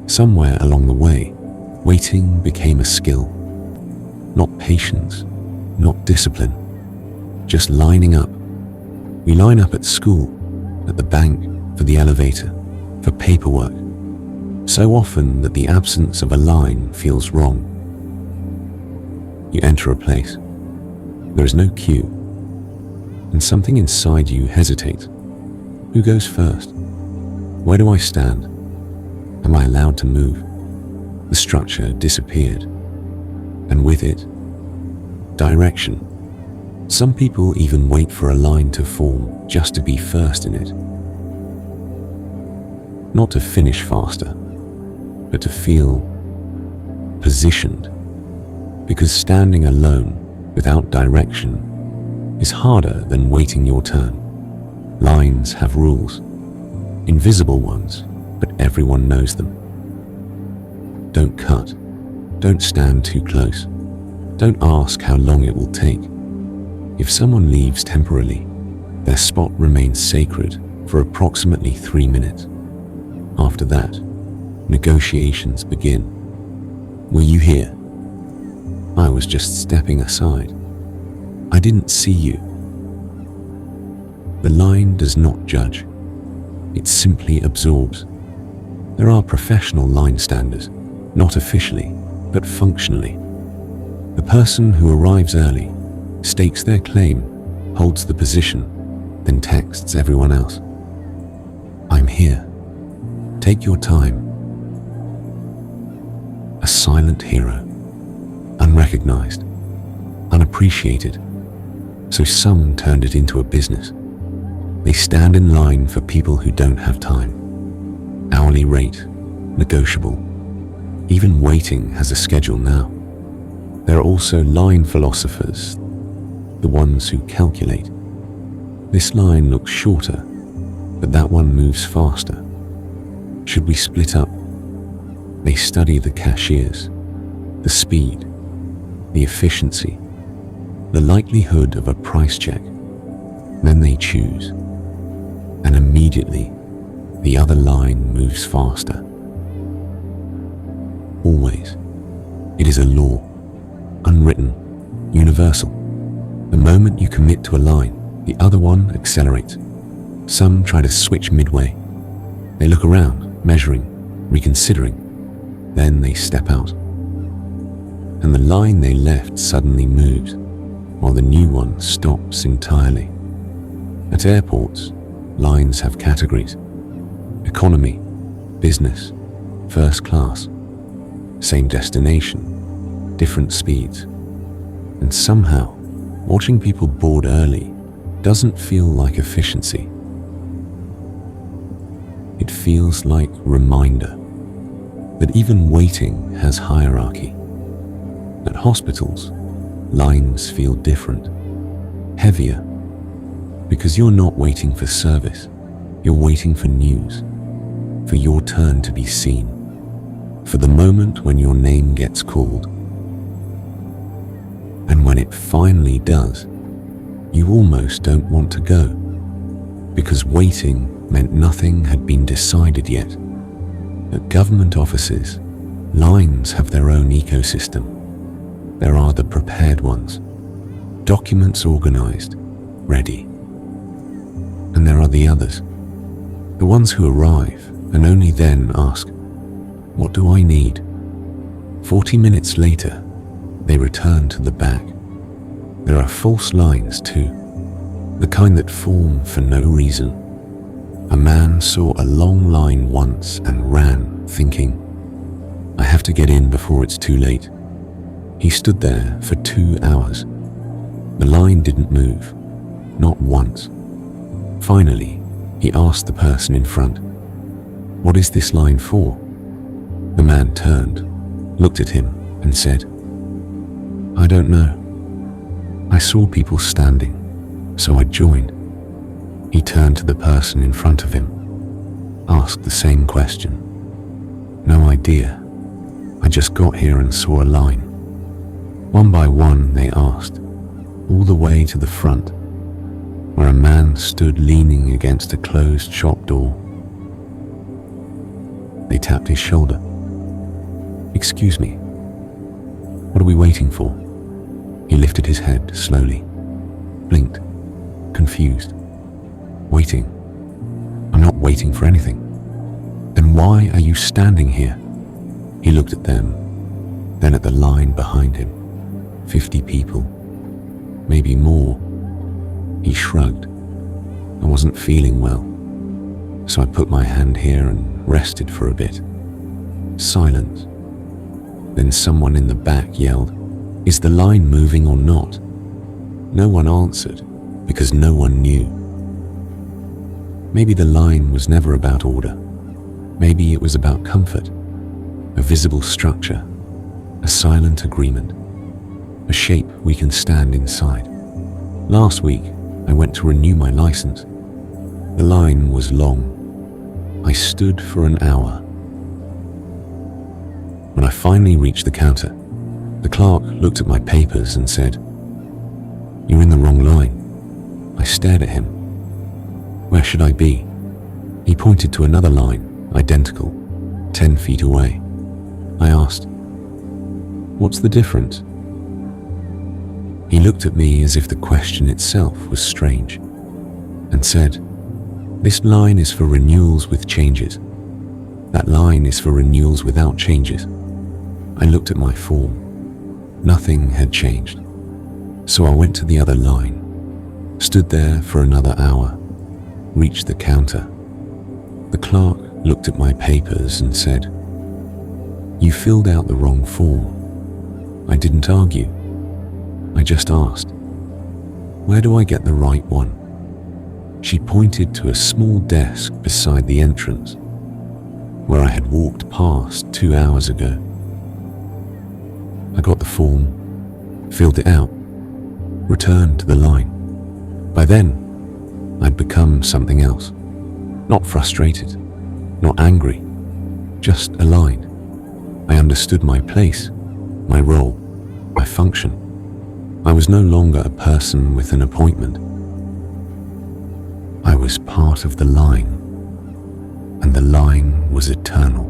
Somewhere along the way, waiting became a skill. Not patience, not discipline, just lining up. We line up at school, at the bank, for the elevator, for paperwork, so often that the absence of a line feels wrong. You enter a place. There is no queue, and something inside you hesitates. Who goes first? Where do I stand? Am I allowed to move? The structure disappeared, and with it, direction. Some people even wait for a line to form just to be first in it. Not to finish faster, but to feel positioned. Because standing alone without direction is harder than waiting your turn. Lines have rules, invisible ones, but everyone knows them. Don't cut. Don't stand too close. Don't ask how long it will take. If someone leaves temporarily, their spot remains sacred for approximately 3 minutes. After that, negotiations begin. Were you here? I was just stepping aside. I didn't see you. The line does not judge. It simply absorbs. There are professional line standers, not officially, but functionally. The person who arrives early, stakes their claim, holds the position, then texts everyone else. I'm here. Take your time. A silent hero, unrecognized, unappreciated. So some turned it into a business. They stand in line for people who don't have time. Hourly rate, negotiable. Even waiting has a schedule now. There are also line philosophers, the ones who calculate. This line looks shorter, but that one moves faster. Should we split up? They study the cashiers, the speed, the efficiency, the likelihood of a price check. Then they choose, and immediately the other line moves faster. Always. It is a law, unwritten, universal. The moment you commit to a line, the other one accelerates. Some try to switch midway. They look around, measuring, reconsidering. Then they step out. And the line they left suddenly moves, while the new one stops entirely. At airports, lines have categories: economy, business, first class. Same destination, different speeds. And somehow, watching people board early doesn't feel like efficiency. It feels like reminder that even waiting has hierarchy. At hospitals, lines feel different, heavier, because you're not waiting for service, you're waiting for news, for your turn to be seen, for the moment when your name gets called. And when it finally does, you almost don't want to go, because waiting meant nothing had been decided yet. At government offices, lines have their own ecosystem. There are the prepared ones, documents organized, ready. And there are the others, the ones who arrive and only then ask, "What do I need?" 40 minutes later, they return to the back. There are false lines too, the kind that form for no reason. A man saw a long line once and ran, thinking, "I have to get in before it's too late." He stood there for 2 hours. The line didn't move, not once. Finally, he asked the person in front, "What is this line for?" The man turned, looked at him, and said, "I don't know. I saw people standing, so I joined." He turned to the person in front of him, asked the same question. "No idea. I just got here and saw a line." One by one they asked, all the way to the front, where a man stood leaning against a closed shop door. They tapped his shoulder. "Excuse me. What are we waiting for?" He lifted his head slowly, blinked, confused. "Waiting? I'm not waiting for anything." "Then why are you standing here?" He looked at them, then at the line behind him. 50 people, maybe more. He shrugged. I wasn't feeling well, so I put my hand here and rested for a bit. Silence. Then someone in the back yelled, "Is the line moving or not?" No one answered because no one knew. Maybe the line was never about order. Maybe it was about comfort, a visible structure, a silent agreement, a shape we can stand inside. Last week, I went to renew my license. The line was long. I stood for an hour. When I finally reached the counter, the clerk looked at my papers and said, "You're in the wrong line." I stared at him. Where should I be? He pointed to another line, identical, 10 feet away. I asked, "What's the difference?" He looked at me as if the question itself was strange, and said, "This line is for renewals with changes. That line is for renewals without changes." I looked at my form. Nothing had changed. So I went to the other line, stood there for another hour, reached the counter. The clerk looked at my papers and said, "You filled out the wrong form." I didn't argue. I just asked, "Where do I get the right one?" She pointed to a small desk beside the entrance, where I had walked past 2 hours ago. I got the form, filled it out, returned to the line. By then, I'd become something else. Not frustrated, not angry, just aligned. I understood my place, my role, my function. I was no longer a person with an appointment. I was part of the line, and the line was eternal.